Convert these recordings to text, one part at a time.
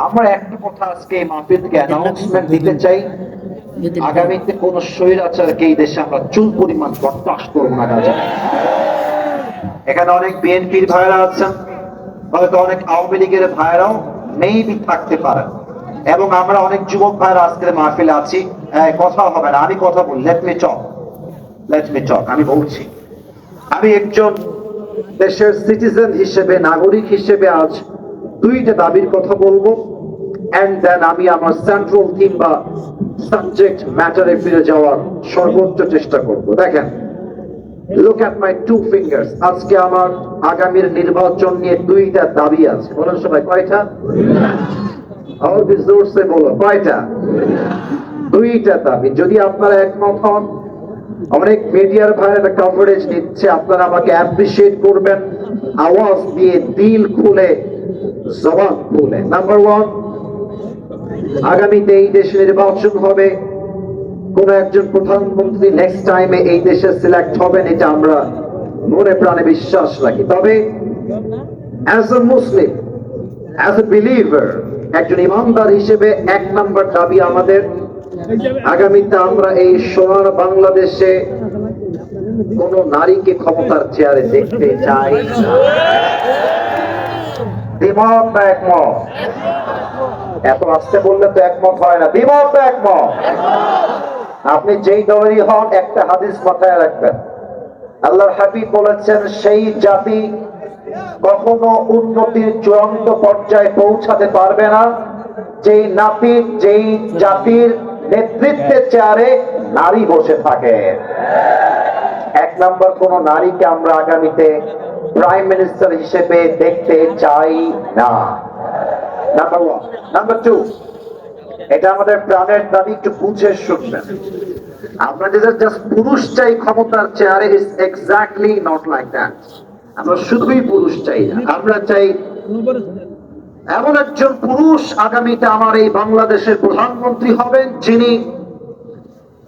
আমরা একটা কথা আজকে এই মাহফিল থেকে অ্যানাউন্সমেন্ট দিতে চাই, আগামীতে কোন স্বৈরাচারকে এই দেশে আমরা চুল পরিমাণ বরদাস্ত করব না। কাজে এখানে অনেক বিএনপির ভাইরা আছেন, হয়তো অনেক আওয়ামী লীগের ভাইরাও মেবি থাকতে পারেন, এবং আমরা অনেক যুবক ভাইরা আজকের মাহফিলে আছি। কথা হবে না, আমি কথা বলি। লেট মি টক। আমি বলছি, আমি একজন দেশের সিটিজেন হিসেবে, নাগরিক হিসেবে আজ দুইটা দাবির কথা বলবো, এন্ড দেন আমি আমার সেন্ট্রাল থিম বা সাবজেক্ট ম্যাটারে ফিরে যাওয়ার সর্বোচ্চ চেষ্টা করব। দেখেন, look at my two fingers. আজকে আমার আগামীর নির্বাচন নিয়ে দুইটা দাবি আছে। বলেন সবাই, কয়টা? আর জোরসে বলো, কয়টা? দুইটা দাবি। যদি আপনারা একমত হন, অনেক মিডিয়ার ভাইরা কভারেজ নিচ্ছে, আপনারা আমাকে অ্যাপ্রিশিয়েট করবেন আওয়াজ দিয়ে, দিল খুলে, জবান খুলে। নাম্বার ওয়ান, আগামীতে এই দেশে নির্বাচন হবে, কোন একজন প্রধানমন্ত্রী নেক্সট টাইমে এই দেশে সিলেক্ট হবেন, এটা আমরা মনে প্রাণে বিশ্বাস রাখি। তবে as a Muslim, as a believer, একজন ইমানদার হিসেবে এক নাম্বার দাবি আমাদের, আগামীতে আমরা এই সোনার বাংলাদেশে কোন নারীকে ক্ষমতার চেয়ারে দেখতে চাই না। দ্বিমত বা একমত? এত আসতে বললে তো একমত হয় না। দ্বিমত বা একমত? আপনি যেই দলেরই হন, একটা হাদিস মাথায় রাখবেন। আল্লাহর হাবিব বলেছেন, সেই জাতি কখনো উন্নতির চূড়ান্ত পর্যায়ে পৌঁছাতে পারবে না যেই জাতির নেতৃত্বের চেয়ারে নারী বসে থাকে। এক নম্বর, কোন নারীকে আমরা আগামীতে প্রাইম মিনিস্টার হিসেবে দেখতে চাই না। Number one. নাম্বার টু, এটা আমাদের প্রাণের দাবি, একটু বুঝে শুনবেন। আমরা যে জাস্ট পুরুষ চাই ক্ষমতার চেয়ারে, is exactly not like that. আমরা শুধুই পুরুষ চাই না, আমরা চাই এমন একজন পুরুষ আগামীতে আমার এই বাংলাদেশের প্রধানমন্ত্রী হবেন, যিনি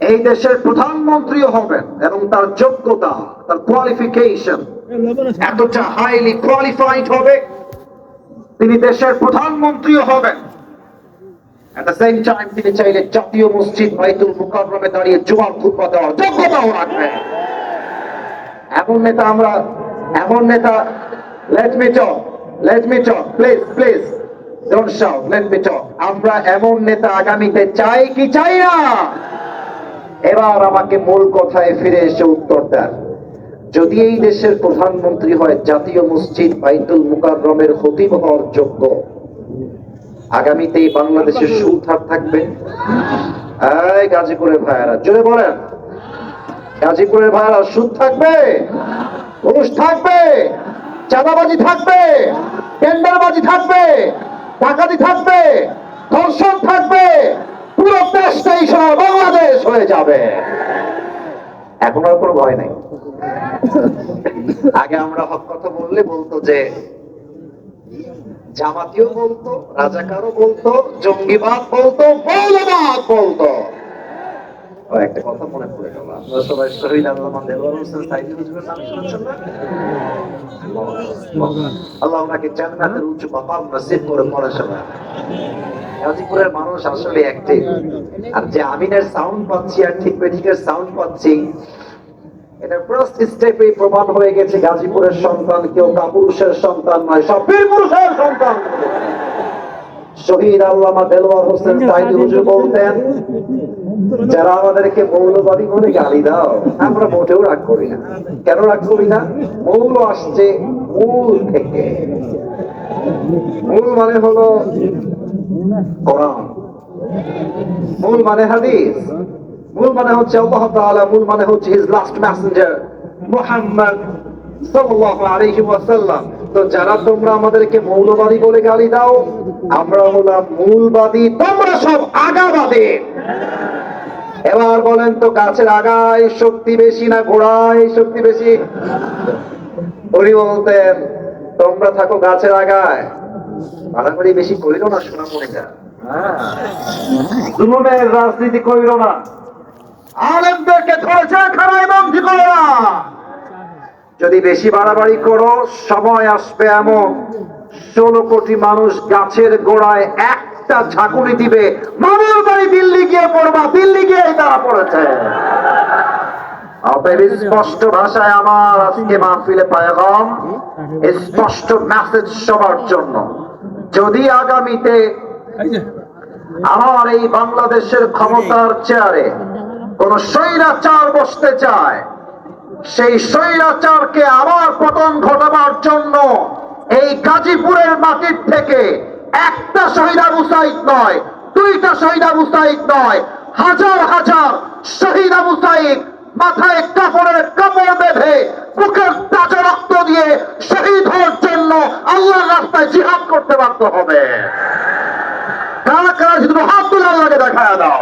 এই দেশের প্রধানমন্ত্রীও হবেন এবং তার যোগ্যতা, তার কোয়ালিফিকেশন এতটা হাইলি কোয়ালিফাইড হবে, তিনি দেশের প্রধানমন্ত্রীও হবেন। At the same time, তিনি চাইলে জাতীয় মসজিদ বাইতুল মুকাররমে দাঁড়িয়ে জুমার খুতবা দেওয়ার যোগ্যতাও রাখবেন। এমন নেতা, let me talk, please, don't shout, let me talk. আমরা এমন নেতা আগামীতে চাই কি চাই না? এবার আমাকে মূল কথায় ফিরে এসে উত্তর দেন। যদি এই দেশের প্রধানমন্ত্রী হয় জাতীয় মসজিদ বাইতুল মুকাররমের খতিব হওয়ার যোগ্য, আগামীতে এই বাংলাদেশের সুদ হার থাকবে? এই গাজীপুরের ভাইয়ারা জোরে বলেন, গাজীপুরের ভাইয়ারা, সুদ থাকবে? ঘুষ থাকবে? চাঁদাবাজি থাকবে? টেন্ডারবাজি থাকবে? ডাকাতি থাকবে? ধর্ষণ থাকবে? পুরো দেশটাই সোনার বাংলাদেশ হয়ে যাবে। এখন আর কোনো ভয় নাই। আগে আমরা হক কথা বললে বলতো যে জামাতিও বলতো, রাজাকারও বলতো, জঙ্গিবাদ বলতো, মৌলবাদ বলতো। একটা কথা মনে পড়ে গেল, আপনারা সবাই শহীদ আল্লামা দেলোয়ার হোসেন সাইদি হুজুরের নাম শুনেছেন না? আল্লাহ ওনাকে জান্নাতের উচ্চ মাকাম নসিব করে পড়ে সবাই। গাজীপুরের মানুষ আসলে অ্যাক্টিভ। আর যে আমিনের সাউন্ড পাচ্ছি আর ঠিক বেঠিকের সাউন্ড পাচ্ছি, এটা ফার্স্ট স্টেপে প্রমাণ হয়ে গেছে গাজীপুরের সন্তান কেউ কাপুরুষের সন্তান নয়, সব বীর পুরুষের সন্তান। শহীদ আল্লামা দেলোয়ার হোসেন সাইদি হুজুর বলতেন, যারা আমাদেরকে মৌলবাদী বলে গালি দাও, আমরা মোটেও রাগ করি না। কেন রাগ করি না? মৌল আসছে মূল থেকে। মূল মানে হলো কোরআন, মূল মানে হাদিস, মূল মানে হচ্ছে আল্লাহ তাআলা, মূল মানে হচ্ছে হিজ লাস্ট মেসেঞ্জার মুহাম্মদ সাল্লাল্লাহু আলাইহি ওয়াসাল্লাম। তো যারা তোমরা আমাদেরকে মৌলবাদী বলে গালি দাও, আমরা হলাম মূলবাদী, তোমরা সব আগাবাদী। এবার বলেন তো, গাছের আগায় শক্তি বেশি না গোড়ায় শক্তি বেশি? উনি বলতেন, তোমরা থাকো গাছের আগায়, মারামারি বেশি করিল না সোনামণিটা, জুলুমের রাজনীতি করিল না, আলেমদেরকে ধরেছে খানায় বন্দী করো না। যদি বেশি বাড়াবাড়ি করো, সময় আসবে এমন 16 কোটি মানুষ গাছের গোড়ায় একটা ঝাঁকুনি দিবে, মামার বাড়ি দিল্লি গিয়ে পড়বা, দিল্লি গিয়ে তারা পড়েছে। অতএব স্পষ্ট ভাষায় আমার আজকে মাহফিলে পায়গাম, স্পষ্ট মেসেজ সবার জন্য। যদি আগামীতে আমার এই বাংলাদেশের ক্ষমতার চেয়ারে কোন স্বৈরাচার বসতে চায়, সেই স্বৈরাচারকে আবার পতন ঘটাবার জন্য এই গাজীপুরের মাটির থেকে একটা শহীদ আবু সাঈদ নয়, দুইটা শহীদ আবু সাঈদ নয়, হাজার হাজার শহীদ আবু সাঈদ মাথায় কাপড়ের কাপড় বেঁধে বুকের তাজা রক্ত দিয়ে শহীদ হওয়ার জন্য আল্লাহর রাস্তায় জিহাদ করতে বাধ্য হবে। কারা কারা শুধু হাত তুলে আল্লাহকে দেখায় দাও।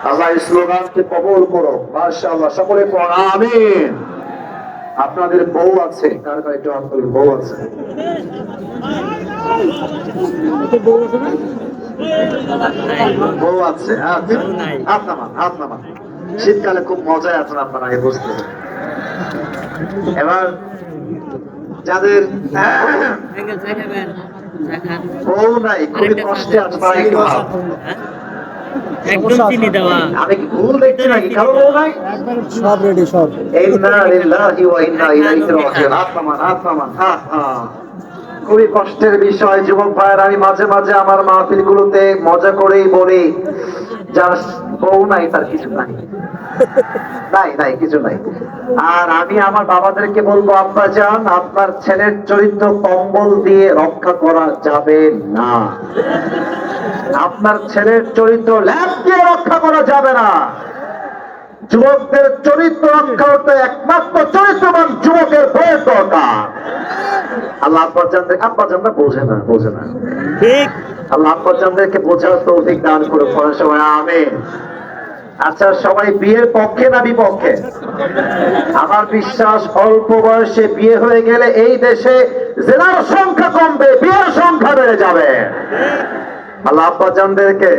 আল্লাহ স্লোগানকে কবুল করো। মাশাআল্লাহ, সকলে পড়া আমিন। আপনাদের বউ আছে, কার কার একটু হাত তুলুন, বউ আছে? বউ আছে, হাত নামান, হাত নামান। শীতকালে খুব মজায় আছেন আপনারা, আগে বুঝতে। এবার যাদের বউ নাই, খুবই কষ্টে আছে, তারা একটু হাত। একদম চিনি দেওয়া। আমি কি ভুল দেখছি নাকি? কারো বউ নাই? সব রেডি, সব। ইন্না লিল্লাহি ওয়া ইন্না ইলাইহি রাজিউন। হাত নামান, হাত নামান। খুবই কষ্টের বিষয় যুবক ভাইয়ের। আমি মাঝে মাঝে আমার মাহফিলগুলোতে মজা করেই বলি, যার বউ নাই তার কিছু নাই, নাই নাই কিছু নাই। আর আমি আমার বাবাদেরকে বলবো, আব্বা জান, আপনার ছেলের চরিত্র কম্বল দিয়ে রক্ষা করা যাবে না। আপনার ছেলের চরিত্র ল্যাপ দিয়ে রক্ষা করা যাবে না। যুবকদের চরিত্র রক্ষা করতে একমাত্র চরিত্রবান যুবকের বয়স দরকার। আল্লাহ আব্বাজানরা বোঝে না, বোঝে না। ঠিক। আল্লাহ আব্বাজানদেরকে বোঝার তৌফিক দান করে পড়ার সময় আমিন। আচ্ছা, সবাই বিয়ের পক্ষে না বিপক্ষে? আমার বিশ্বাস অল্প বয়সে বিয়ে হয়ে গেলে এই দেশে জেনার সংখ্যা কমবে, বিয়ের সংখ্যা বেড়ে যাবে। আল্লাহ আব্বাজানদেরকে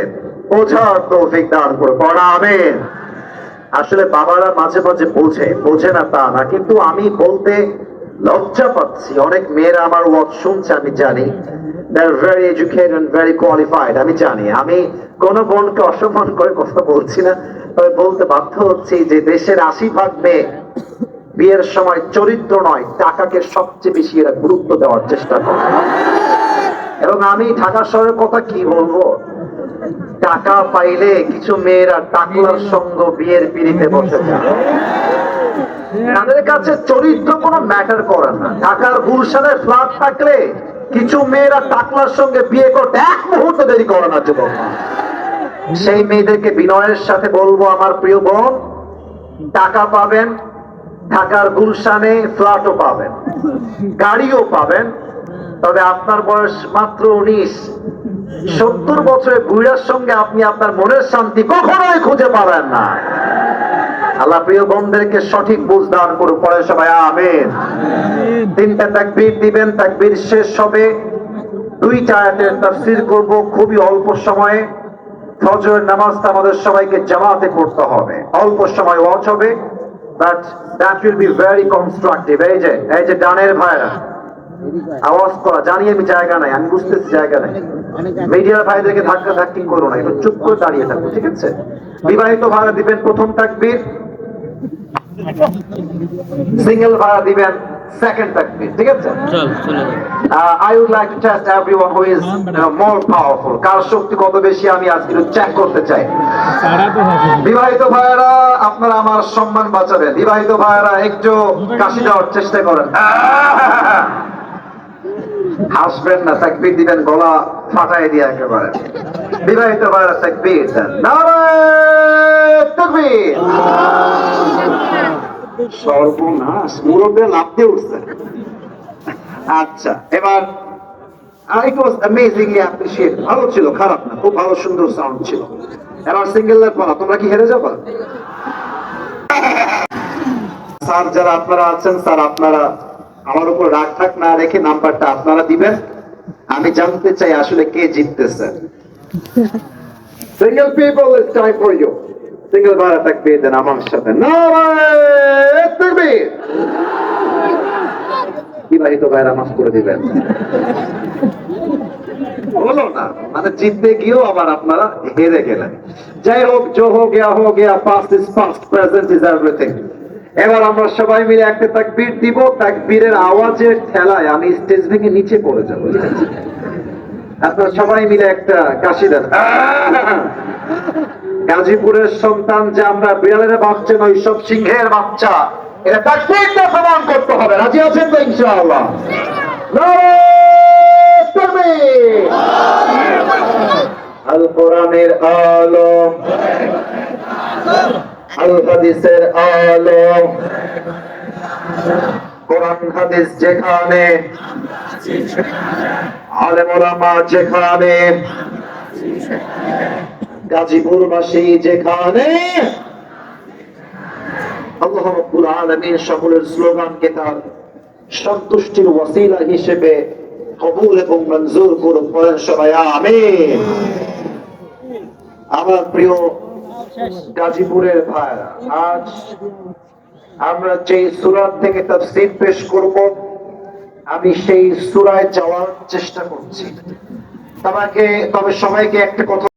বোঝার তৌফিক দান করে পড়া আমিন। আসলে বাবারা মাঝে মাঝে বোঝে না তা না, কিন্তু আমি বলতে লজ্জা পাচ্ছি। অনেক মেয়েরা আমার ওয়াজ শুনছে, আমি জানি। they are very educated and very qualified, আমি জানি। আমি কোন বোনকে অসম্মান করে কথা বলছি না, তবে বলতে বাধ্য হচ্ছি যে দেশের 80% মেয়ে বিয়ের সময় চরিত্র নয়, টাকাকে সবচেয়ে বেশি এরা গুরুত্ব দেওয়ার চেষ্টা করে। এবং আমি ঢাকা শহরের কথা কি বলবো, টাকা পাইলে কিছু মেয়েরা টাকলার সঙ্গ বিয়ের পিড়িতে বসে যায়। তাদের কাছে চরিত্র কোনো ম্যাটার করে না। ঢাকার গুলশানের ফ্ল্যাট থাকলে কিছু মেয়েরা টাকলার সঙ্গে বিয়ে করতে এক মুহূর্ত দেরি করে না যুবক। সেই মেয়েদেরকে বিনয়ের সাথে বলবো, আমার প্রিয় বোন, টাকা পাবেন, ঢাকার গুলশানে ফ্ল্যাটও পাবেন, গাড়িও পাবেন, তবে আপনার বয়স মাত্র 19। 70 বছরের বুড়ার সঙ্গে আপনি আপনার মনের শান্তি কখনোই খুঁজে পাবেন না। আল্লাহ প্রিয় বোনদেরকে সঠিক বুঝ দান করুন, পরে সবাই আমিন। 3টা তাকবীর দিবেন, তাকবীর শেষ হবে। 2টা আয়াতের তাফসীর করব খুবই অল্প সময়ে। ফজরের নামাজটা আমাদের সবাইকে জামাতে পড়তে হবে, অল্প সময় ওয়াজ হবে, but that will be very constructive. এই যে ডানের ভাইরা আওয়াজ করা, জানি আমি জায়গা নাই, আমি বুঝতেছি জায়গা নাই। মিডিয়ার ভাইদেরকে ধাক্কা ধাক্কি করো না, একটু চুপ করে দাঁড়িয়ে থাকো, ঠিক আছে? বিবাহিত ভাইরা দিবেন প্রথম তাকবীর, সিঙ্গেল ভাইরা দিবেন সেকেন্ড তাকবীর, ঠিক আছে? I would like to test everyone who is more powerful. কার শক্তি কত বেশি আমি আজকে চেক করতে চাই। বিবাহিত ভাইরা আপনারা আমার সম্মান বাঁচাবেন। বিবাহিত ভাইরা একটু কাশি দেওয়ার চেষ্টা করেন। হাসবেন না, তাকবীর দিবেন গলা ফাটাই দিয়ে একেবারে। বিবাহিত ভাইরা তাকবীর দেন, নারায়ে তাকবীর। সর্বনাশ, মুরব্বী লাফ দিয়ে উঠছে। আচ্ছা, এবার it was amazingly appreciated, ভালো ছিল, খারাপ না, খুব ভালো সুন্দর সাউন্ড ছিল। এবার সিঙ্গেলের পড়া, তোমরা কি হেরে যাবা? স্যার যারা আপনারা আছেন, স্যার আপনারা আমার উপর রাগ ঠাক না রেখে নাম্বারটা আপনারা দিবেন। আমি জানতে চাই আসলে কে জিততেছে। Single people, it's time for you. Single ভাইরা তাকবীর দেন আমার সাথে, নারায়ে তাকবীর। বিবাহিত ভাইরা মাফ করে দিবেন। হলো না, মানে জিততে গিয়েও আবার আপনারা হেরে গেলেন। যাই হোক, জো হো গিয়া, past is past, present is everything. এবার আমরা সবাই মিলে একটা তাকবীর দিব। তাকবীরের আওয়াজের ঠেলায় আমি স্টেজ ভেঙে নিচে পড়ে যাবো। আপনারা সবাই মিলে একটা কাশি দেন। গাজীপুরের সন্তান যে আমরা, বিড়ালের বাচ্চা নই, সব সিংহের বাচ্চা। এটা তাকবীরটা প্রমাণ করতে হবে। রাজি আছেন তো ইনশাআল্লাহ? নারায়ে তাকবীর। আল কোরআনের আলো, আল হাদিসের আলো, কোরআন হাদিস যেখানে, আলেম ওলামা যেখানে, গাজীপুরবাসী যেখানে, আল্লাহ রাব্বুল আলামিন সকলের স্লোগানকে তার সন্তুষ্টির ওয়াসিলা হিসেবে কবুল এবং মঞ্জুর করুন। বলেন সবাই আমিন। আমার প্রিয় গাজীপুরের ভাইরা, আজ আমরা যে সূরা থেকে তাফসীর পেশ করব, আমি সেই সূরায় যাওয়ার চেষ্টা করছি। তবে সবাইকে একটা কথা